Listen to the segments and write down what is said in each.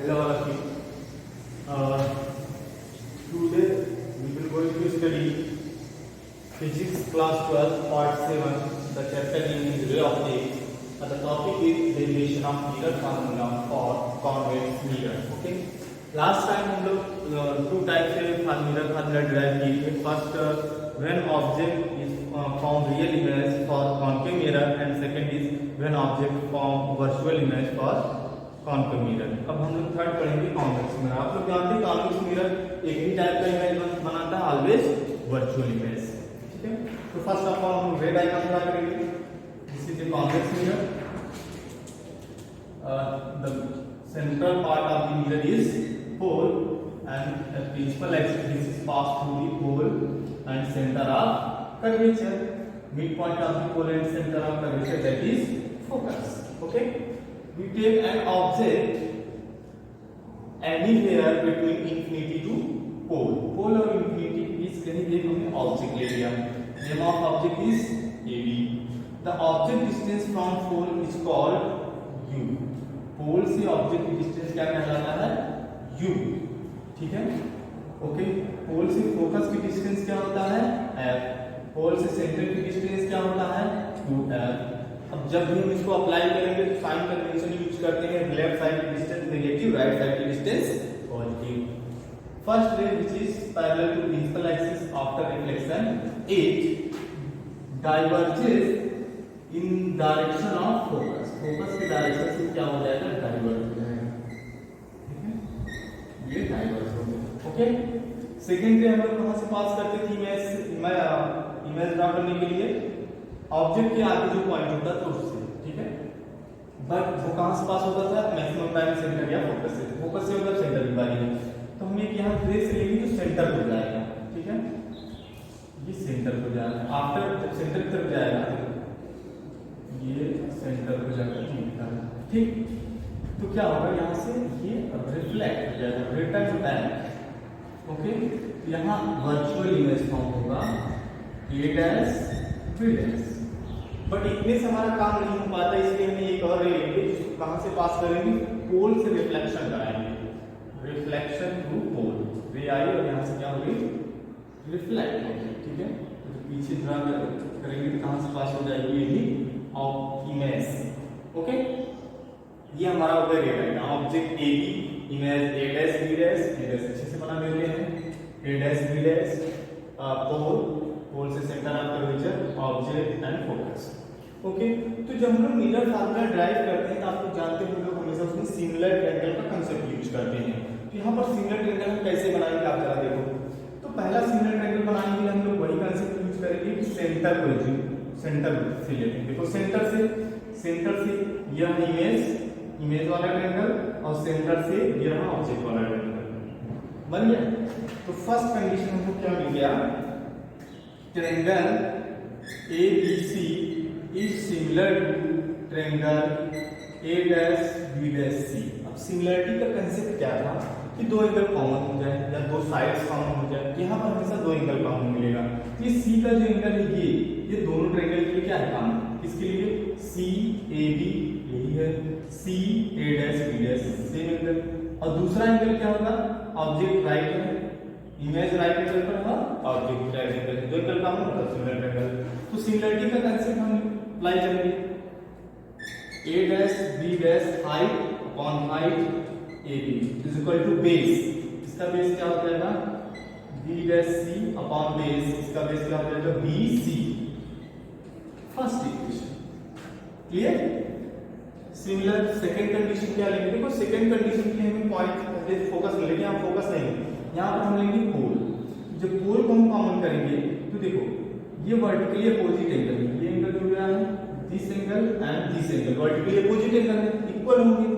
Hello all of you. Today we will going to study Physics class 12 part 7. The chapter name is Ray optics. The topic is derivation of mirror formula for convex mirror. Okay. Last time हम लोग two types से mirror formula derive किए थे. First, when object is form real image for concave mirror, and second is when object form virtual image for convex mirror. अब हम लोग third पढ़ेंगे convex mirror. आप लोग जानते हैं कॉन्वेक्स मिरर एक ही टाइप का इमेज बनाता है, ऑलवेज वर्चुअल इमेज. ठीक है. तो फर्स्ट ऑफ ऑल हम रे डायग्राम ड्रा करेंगे. This is the convex mirror. The central part of the mirror is pole and the principal axis is pass through the pole and centre of curvature. Mid point of the pole and centre of curvature that is focus. Okay. We take an object anywhere between infinity to pole. Pole और infinity के बीच कहीं एक हमने object ले लिया. Name of object is AB. The object distance from pole is called U. Pole से object की distance क्या कहलाता है? U. ठीक है? Okay. Pole से focus की distance क्या होता है? F. Pole से center की distance क्या होता है? 2F. अब जब भी हम इसको अप्लाई करेंगे तो साइन कन्वेंशन यूज करते हैं. लेफ्ट साइड की डिस्टेंस नेगेटिव, राइट साइड की distance positive. First ray which is parallel to principal axis after reflection it diverges in direction of focus. Focus के डायरेक्शन से क्या हो जाएगा? डाइवर्ज हो जाएगा. ठीक है, ये डाइवर्ज हो गया. ओके. सेकंड रे हम लोग कहां से पास करते थे इमेज ड्रा करने के लिए? ऑब्जेक्ट के आगे जो पॉइंट होता था उससे. ठीक है. बट वो कहां से पास होता था? मैक्सिमम टाइम सेंटर या फोकस से. फोकस से मतलब सेंटर की बारी है. तो हम एक यहां ट्रेस से लेंगे तो सेंटर हो जाएगा. ठीक है, ये सेंटर हो जाएगा. आफ्टर जब सेंटर की तरफ जाएगा ये सेंटर हो जाएगा. ठीक. तो क्या होगा? यहां से ये रिफ्लेक्ट हो जाएगा, रिटर्न बैक. ओके. यहां वर्चुअल इमेज फॉर्म होगा a dash b dash. But इतने से हमारा काम नहीं हो पाता, इसलिए हमें एक और रे लेंगे जिसको कहां से पास करेंगे? पोल से रिफ्लेक्शन कराएंगे. रिफ्लेक्शन थ्रू पोल. रे आई और यहां से क्या होगी? रिफ्लेक्ट होगी. ठीक है. तो पीछे ड्रा करेंगे तो कहां से पास हो जाएगी? ये भी ऑफ इमेज. ओके. ये हमारा हो गया ray diagram. Object A B, image A dash B dash. A dash अच्छे से बना लेते हैं. A dash B dash, pole, pole से centre of curvature, object and focus. Okay. तो जब हम लोग मिरर फार्मूला ड्राइव करते हैं तो आप लोग जानते हैं हम लोग हमेशा उसमें सिमिलर ट्रायंगल का कांसेप्ट यूज करते हैं. तो यहाँ पर सिमिलर ट्रायंगल हम कैसे बनाएंगे आप जरा देखो. तो पहला सिमिलर ट्रायंगल बनाने के लिए हम लोग वही कांसेप्ट यूज करेंगे कि सेंटर से लेते हैं. देखो सेंटर से यह इमेज वाला ट्रायंगल और सेंटर से यह ऑब्जेक्ट वाला ट्रायंगल बन गया. तो फर्स्ट कंडीशन हमको क्या मिल गया? Triangle ABC is similar to triangle A', B', C. अब सिमिलरिटी का कंसेप्ट क्या था कि दो एंगल कॉमन हो जाए या दो साइड्स कॉमन हो जाए. यहाँ पर हमेशा दो एंगल कॉमन मिलेगा. ये C का जो एंगल है ये दोनों ट्रायंगल के लिए क्या है कॉमन? किसके लिए? CAB यही है, CA', B' सेम एंगल. और दूसरा एंगल क्या होगा? ऑब्जेक्ट राइट है, इमेज राइट एंगल पर है, ऑब्जेक्ट राइट एंगल. दो एंगल कॉमन मतलब सिमिलर ट्रायंगल. तो सिमिलरिटी का कांसेप्ट हम अप्लाई करेंगे. a dash b dash height upon height ab is equal to base. इसका बेस क्या हो जाएगा? b dash c upon base. इसका बेस क्या हो जाएगा? bc. First equation clear. Similar. Second condition क्या लेंगे? देखो सेकंड कंडीशन के लिए हमें पॉइंट फोकस मिलेगा. यहाँ फोकस नहीं, यहाँ पर हम लेंगे पोल. जब पोल को हम कॉमन करेंगे तो देखो ये वर्टिकली अपोजिट एंगल है. ये एंगल जो है this angle and this angle vertically opposite angle है, इक्वल होंगे.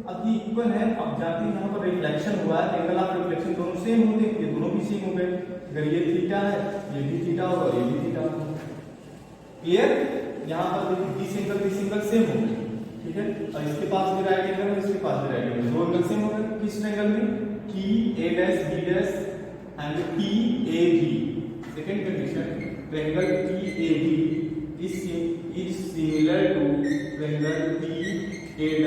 अब ये इक्वल है. अब जानते हैं यहाँ पर रिफ्लेक्शन हुआ है, एंगल ऑफ रिफ्लेक्शन दोनों सेम होंगे. ये दोनों भी सेम हो गए. अगर ये थीटा है ये भी थीटा होगा, ये भी थीटा होगा. क्लियर. यहाँ पर देखिए दिस एंगल सेम हो गए. ठीक है. और इसके पास भी राइट एंगल है, इसके पास भी राइट एंगल. दो एंगल सेम हो गए. किस ट्रायंगल में? TA' B' and TAB. Second condition, triangle TAB is similar to triangle TA' B'.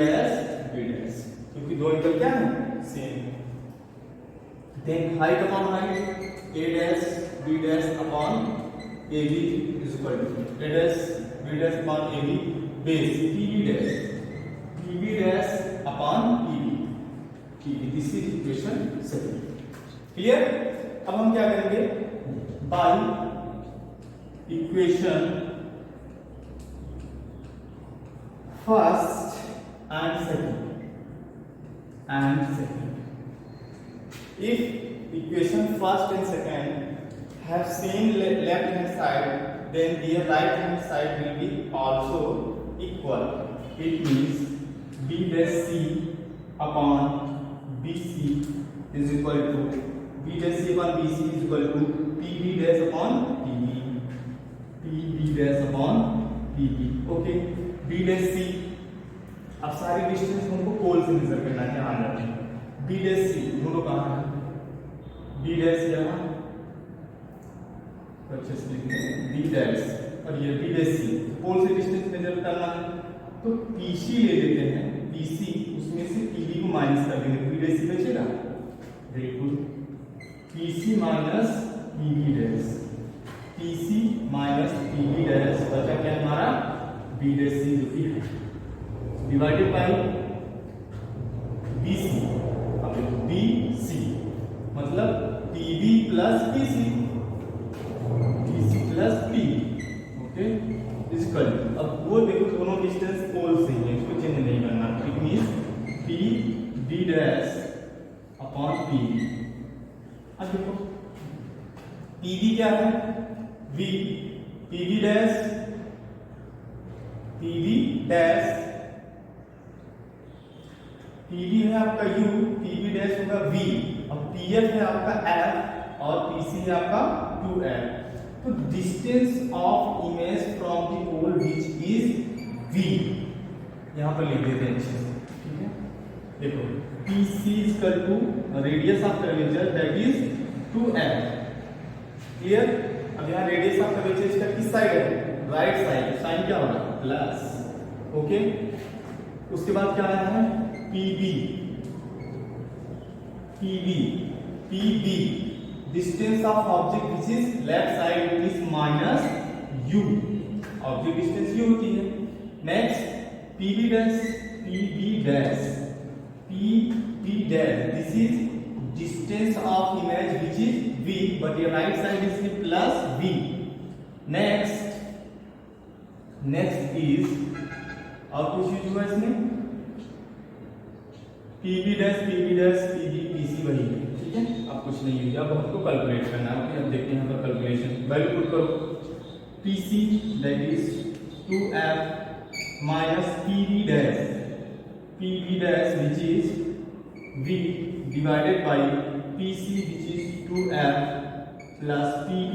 क्योंकि दो एंगल क्या है? Same. Then height upon height, a dash b dash upon ab is equal to a dash b dash upon ab base pb dash upon pb। This is equation 7। Clear? अब हम क्या करेंगे, by equation first and second if equation first and second have same left hand side, then their right hand side will be also equal. It means b dash c upon bc is equal to b dash c upon bc is equal to pb dash upon pb dash upon pb। Okay, b dash c, अब सारी distance हमको पोल से major करना है, ध्यान रखें। b dash c दोनों कहाँ है, b dash यहाँ, अच्छे से लिखते हैं b dash, और ये b dash c पोल से डिस्टेंस मेजर करना है, तो pc ले लेते हैं, pc उसमें से pb को माइनस कर देंगे, b dash c बचेगा। Very good, pc minus pb dash, pc minus pb dash बचा क्या हमारा, b dash c जो कि है डिवाइडेड बाय BC। अब BC मतलब PB plus PC, PC plus PB। Okay, equal, अब वो देखो दोनों डिस्टेंस पोल से है, इसको चेंज नहीं करना। It means PB dash upon PB। अब देखो PB क्या है, V, PB डैश PB है आपका U, PB डैश होगा V, और PF है आपका F, और PC है आपका 2F। तो distance of image from the pole which is V, यहाँ पर लिख देते हैं अच्छे से, ठीक है। देखो PC is equal to radius of curvature that is 2F। Clear? अब यहाँ रेडियस ऑफ कर्वेचर इसका किस साइड है, राइट साइड, साइन क्या होगा, प्लस। ओके, उसके बाद क्या आया है, PB distance of object which is left side is minus u, object distance u होती है। next PB dash, this is distance of image which is v, but your right side is plus v। next is, और कुछ use हुआ इसमें, PB dash PB PC वही है, ठीक है। अब कुछ नहीं हुआ, अब हमको कैलकुलेट करना है। अब देखते हैं यहाँ पर कैलकुलेशन, वैल्यू पुट करो, PC that is 2F minus PB dash which is V divided by PC which is 2F plus PB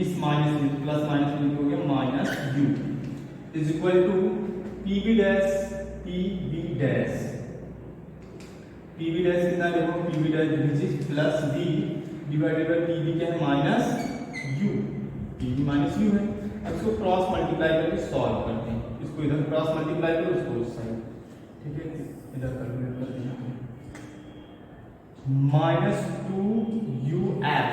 is minus plus minus हो गया minus U is equal to PB dash कितना देखो, PB dash which is plus V divided by PB क्या है, minus U, PB minus U है। अब इसको cross multiply करके सॉल्व करते हैं, इसको इधर क्रॉस मल्टीप्लाई करो, इसको उस साइड, ठीक है। इधर कैलकुलेट करते हैं, माइनस 2UF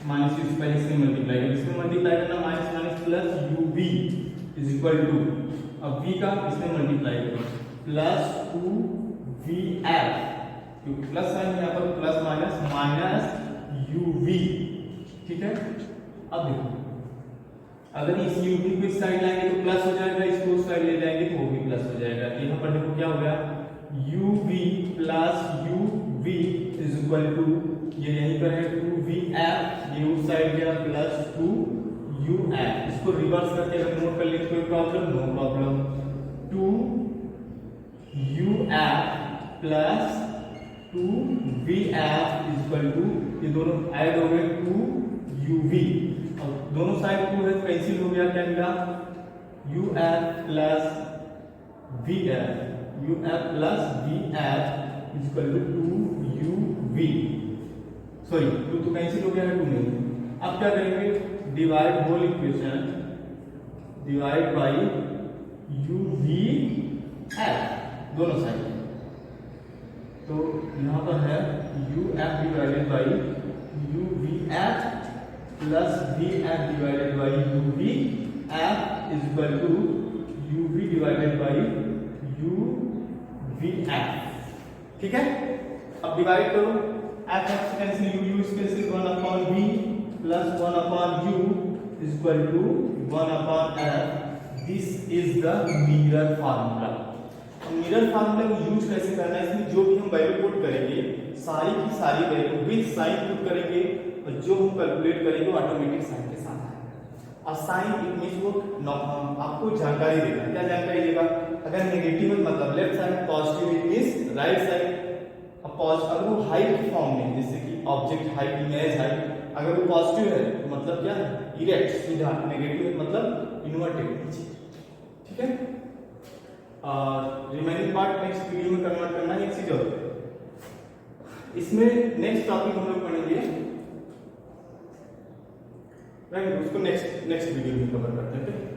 माइनस U से पहले इसमें मल्टीप्लाई करो, इसमें मल्टीप्लाई करना minus minus plus UV is equal to, अब V का इसमें मल्टीप्लाई करो प्लस 2VF, क्योंकि प्लस साइन यहाँ पर प्लस माइनस UV, ठीक है। अब देखो अगर इस UV को इस साइड लाएंगे तो प्लस हो जाएगा, इसको उस साइड ले जाएंगे तो वो भी प्लस हो जाएगा। यहाँ पर देखो क्या हो गया, UV plus UV is equal to, ये यहीं पर है 2VF, ये उस साइड गया प्लस 2UF। इसको रिवर्स करके अगर नोट कर ले कोई problem, no problem. 2UF plus 2VF is equal to, ये दोनों ऐड हो गए 2UV, और दोनों साइड 2 है कैंसिल हो गया, क्या मिला UF plus VF, UF plus VF is equal to 2UV, sorry 2 तो कैंसिल हो गया है, 2 नहीं। अब क्या करेंगे, divide whole equation, divide by UVF दोनों साइड, तो यहाँ पर है U F divided by U V F plus V F divided by U V F is equal to U V divided by U V F. ठीक है, अब divide करो, F F से कैंसिल, यू से cancel, 1 upon V plus 1 upon U is equal to 1 upon F. This is the mirror formula. Mirror formula को use कैसे करना है, इसमें जो भी हम वैल्यू पुट करेंगे सारी की सारी वैल्यू विद साइन पुट करेंगे और जो हम कैलकुलेट करेंगे वो ऑटोमेटिक साइन के साथ आएगा। और साइन इट मींस वो आपको जानकारी देगा। क्या जानकारी देगा? अगर नेगेटिव है मतलब left side, positive it means right side. अब अगर वो हाइट की फॉर्म में, जैसे कि ऑब्जेक्ट हाइट, इमेज हाइट, अगर वो पॉजिटिव है तो मतलब क्या है? इरेक्ट, सीधा। नेगेटिव है मतलब इन्वर्टेड। ठीक है, रिमेनिंग पार्ट नेक्स्ट वीडियो में कन्वर्ट करना है। एक चीज और, इसमें नेक्स्ट टॉपिक हम लोग पढ़ेंगे, उसको नेक्स्ट वीडियो में कवर करते हैं।